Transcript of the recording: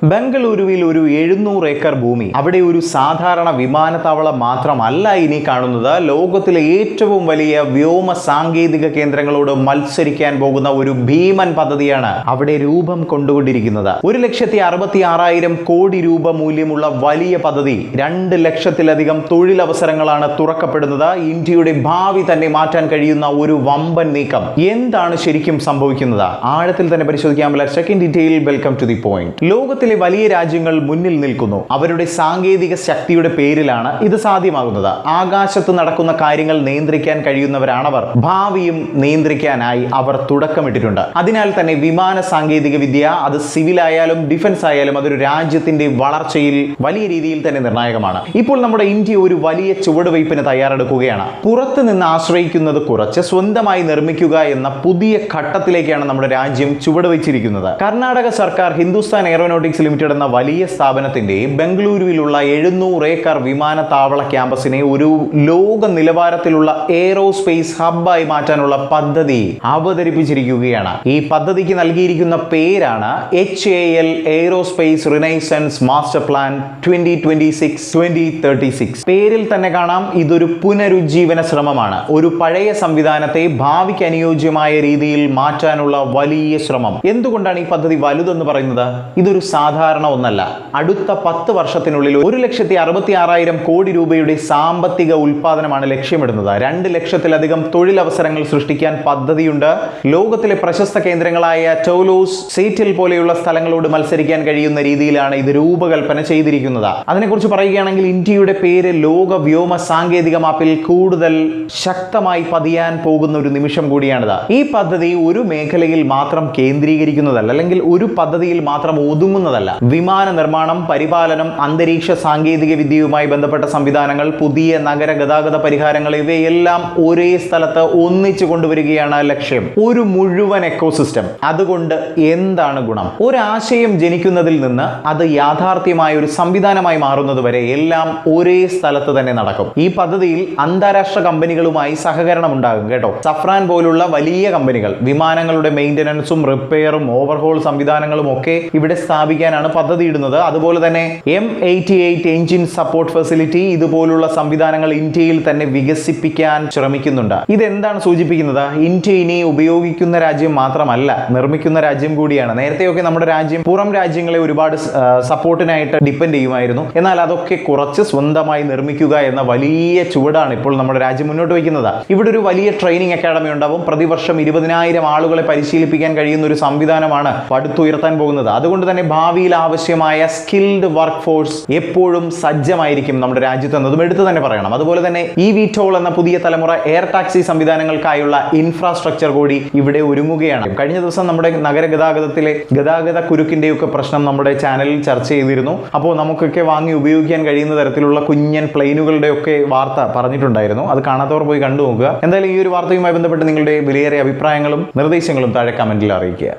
ബംഗളൂരുവിൽ ഒരു 700 ഏക്കർ ഭൂമി. അവിടെ ഒരു സാധാരണ വിമാനത്താവളം മാത്രമല്ല ഇനി കാണുന്നത്. ലോകത്തിലെ ഏറ്റവും വലിയ വ്യോമ സാങ്കേതിക കേന്ദ്രങ്ങളോട് മത്സരിക്കാൻ പോകുന്ന ഒരു ഭീമൻ പദ്ധതിയാണ് അവിടെ രൂപം കൊണ്ടുകൊണ്ടിരിക്കുന്നത്. 1,66,000 കോടി രൂപ മൂല്യമുള്ള വലിയ പദ്ധതി. 2 ലക്ഷത്തിലധികം തൊഴിലവസരങ്ങളാണ് തുറക്കപ്പെടുന്നത്. ഇന്ത്യയുടെ ഭാവി തന്നെ മാറ്റാൻ കഴിയുന്ന ഒരു വമ്പൻ നീക്കം. എന്താണ് ശരിക്കും സംഭവിക്കുന്നത്? ആഴത്തിൽ തന്നെ പരിശോധിക്കാം. Let's check in detail. Welcome to the point. ലോകത്തിലെ വലിയ രാജ്യങ്ങൾ മുന്നിൽ നിൽക്കുന്നു. അവരുടെ സാങ്കേതിക ശക്തിയുടെ പേരിലാണ് ഇത് സാധ്യമാകുന്നത്. ആകാശത്ത് നടക്കുന്ന കാര്യങ്ങൾ നിയന്ത്രിക്കാൻ കഴിയുന്നവരാണവർ. ഭാവിയും നിയന്ത്രിക്കാനായി അവർ തുടക്കമിട്ടിട്ടുണ്ട്. അതിനാൽ തന്നെ വിമാന സാങ്കേതിക വിദ്യ, അത് സിവിൽ ആയാലും ഡിഫൻസ് ആയാലും, അതൊരു രാജ്യത്തിന്റെ വളർച്ചയിൽ വലിയ രീതിയിൽ തന്നെ നിർണായകമാണ്. ഇപ്പോൾ നമ്മുടെ ഇന്ത്യ ഒരു വലിയ ചുവടുവയ്പ്പിന് തയ്യാറെടുക്കുകയാണ്. പുറത്തു നിന്ന് ആശ്രയിക്കുന്നത് കുറച്ച് സ്വന്തമായി നിർമ്മിക്കുക എന്ന പുതിയ ഘട്ടത്തിലേക്കാണ് നമ്മുടെ രാജ്യം ചുവടുവെച്ചിരിക്കുന്നത്. കർണാടക സർക്കാർ ഹിന്ദുസ്ഥാൻ എയറോനോട്ടിക്സ് ലിമിറ്റഡ് എന്ന വലിയ സ്ഥാപനത്തിന്റെ ബംഗളൂരുവിലുള്ള 700 ഏക്കർ വിമാനത്താവള ക്യാമ്പസിനെ ഒരു ലോക നിലവാരത്തിലുള്ള എയ്റോസ്പേസ് ഹബ്ബായി മാറ്റാനുള്ള പദ്ധതി അവതരിപ്പിച്ചിരിക്കുകയാണ്. ഈ പദ്ധതിക്ക് നൽകിയിരിക്കുന്ന പേരാണ് HAL aerospace renaissance master plan 2026-2036. പേരിൽ തന്നെ കാണാം, ഇതൊരു പുനരുജ്ജീവന ശ്രമമാണ്. ഒരു പഴയ സംവിധാനത്തെ ഭാവിക്ക് അനുയോജ്യമായ രീതിയിൽ മാറ്റാനുള്ള വലിയ ശ്രമം. എന്തുകൊണ്ടാണ് ഈ പദ്ധതി വലുതെന്ന് പറയുന്നത്? ഇതൊരു സാധാരണ ഒന്നല്ല. അടുത്ത 10 വർഷത്തിനുള്ളിൽ 1,66,000 കോടി രൂപയുടെ സാമ്പത്തിക ഉൽപാദനമാണ് ലക്ഷ്യമിടുന്നത്. 2 ലക്ഷത്തിലധികം തൊഴിലവസരങ്ങൾ സൃഷ്ടിക്കാൻ പദ്ധതിയുണ്ട്. ലോകത്തിലെ പ്രശസ്ത കേന്ദ്രങ്ങളായ ടോലോസ്, സീറ്റിൽ പോലെയുള്ള സ്ഥലങ്ങളോട് മത്സരിക്കാൻ കഴിയുന്ന രീതിയിലാണ് ഇത് രൂപകൽപ്പന ചെയ്തിരിക്കുന്നത്. അതിനെക്കുറിച്ച് പറയുകയാണെങ്കിൽ ഇന്ത്യയുടെ പേര് ലോക വ്യോമ സാങ്കേതിക മാപ്പിൽ കൂടുതൽ ശക്തമായി പതിയാൻ പോകുന്ന ഒരു നിമിഷം കൂടിയാണിത്. ഈ പദ്ധതി ഒരു മേഖലയിൽ മാത്രം കേന്ദ്രീകരിക്കുന്നതല്ല, അല്ലെങ്കിൽ ഒരു പദ്ധതിയിൽ മാത്രം ഒതുങ്ങുന്നതല്ല. വിമാന നിർമ്മാണം, പരിപാലനം, അന്തരീക്ഷ സാങ്കേതിക വിദ്യയുമായി ബന്ധപ്പെട്ട സംവിധാനങ്ങൾ, പുതിയ നഗര ഗതാഗത പരിഹാരങ്ങൾ, ഇവയെല്ലാം ഒരേ സ്ഥലത്ത് ഒന്നിച്ചു കൊണ്ടുവരികയാണ് ലക്ഷ്യം. ഒരു മുഴുവൻ എക്കോസിസ്റ്റം. അതുകൊണ്ട് എന്താണ് ഗുണം? ഒരാശയം ജനിക്കുന്നതിൽ നിന്ന് അത് യാഥാർത്ഥ്യമായ ഒരു സംവിധാനമായി മാറുന്നത് വരെ എല്ലാം ഒരേ സ്ഥലത്ത് തന്നെ നടക്കും. ഈ പദ്ധതിയിൽ അന്താരാഷ്ട്ര കമ്പനികളുമായി സഹകരണം ഉണ്ടാകും കേട്ടോ. സഫ്രാൻ പോലുള്ള വലിയ കമ്പനികൾ വിമാനങ്ങളുടെ മെയിൻ്റനൻസും റിപ്പയറും ഓവർഹോൾ സംവിധാനങ്ങളും ഒക്കെ ഇവിടെ സ്ഥാപിക്കാനാണ് പദ്ധതി ഇടുന്നത്. അതുപോലെ തന്നെ M88 എഞ്ചിൻ സപ്പോർട്ട് ഫെസിലിറ്റി, ഇതുപോലുള്ള സംവിധാനങ്ങൾ ഇന്ത്യയിൽ തന്നെ വികസിപ്പിക്കാൻ ശ്രമിക്കുന്നുണ്ട്. ഇതെന്താണ് സൂചിപ്പിക്കുന്നത്? ഇന്ത്യ ഇനി ഉപയോഗിക്കുന്ന രാജ്യം മാത്രമല്ല, നിർമ്മിക്കുന്ന രാജ്യം കൂടിയാണ്. നേരത്തെയൊക്കെ നമ്മുടെ രാജ്യം പുറം രാജ്യങ്ങളെ ഒരുപാട് സപ്പോർട്ടിനായിട്ട് ഡിപ്പെൻഡ് ചെയ്യുമായിരുന്നു. എന്നാൽ അതൊക്കെ കുറച്ച് സ്വന്തമായി നിർമ്മിക്കുക എന്ന വലിയ ചുവടാണ് ഇപ്പോൾ നമ്മുടെ രാജ്യം മുന്നോട്ട് വയ്ക്കുന്നത്. ഇവിടെ ഒരു വലിയ ട്രെയിനിങ് അക്കാഡമി ഉണ്ടാവും. പ്രതിവർഷം 20,000 ആളുകളെ പരിശീലിപ്പിക്കാൻ കഴിയുന്ന ഒരു സംവിധാനമാണ് പടുത്തുയർത്താൻ പോകുന്നത്. അതുകൊണ്ട് തന്നെ ഭാവിയിൽ ആവശ്യമായ സ്കിൽഡ് വർക്ക് ഫോഴ്സ് എപ്പോഴും സജ്ജമായിരിക്കും നമ്മുടെ രാജ്യത്ത് എന്നതും എടുത്തു തന്നെ പറയണം. അതുപോലെ തന്നെ eVTOL എന്ന പുതിയ തലമുറ എയർ ടാക്സി സംവിധാനങ്ങൾക്കായുള്ള ഇൻഫ്രാസ്ട്രക്ചർ കൂടി ഇവിടെ ഒരുങ്ങുകയാണ്. കഴിഞ്ഞ ദിവസം നമ്മുടെ നഗര ഗതാഗതത്തിലെ ഗതാഗത കുരുക്കിന്റെയൊക്കെ പ്രശ്നം നമ്മുടെ ചാനലിൽ ചർച്ച ചെയ്തിരുന്നു. അപ്പോൾ നമുക്കൊക്കെ വാങ്ങി ഉപയോഗിക്കാൻ കഴിയുന്ന തരത്തിലുള്ള കുഞ്ഞൻ പ്ലെയിനുകളുടെ ഒക്കെ വാർത്ത പറഞ്ഞിട്ടുണ്ടായിരുന്നു. അത് കാണാത്തവർ പോയി കണ്ടു നോക്കുക. എന്തായാലും ഈ ഒരു വാർത്തയുമായി ബന്ധപ്പെട്ട് നിങ്ങളുടെ വിലയേറിയ അഭിപ്രായങ്ങളും നിർദ്ദേശങ്ങളും താഴെ കമന്റിൽ അറിയിക്കുക.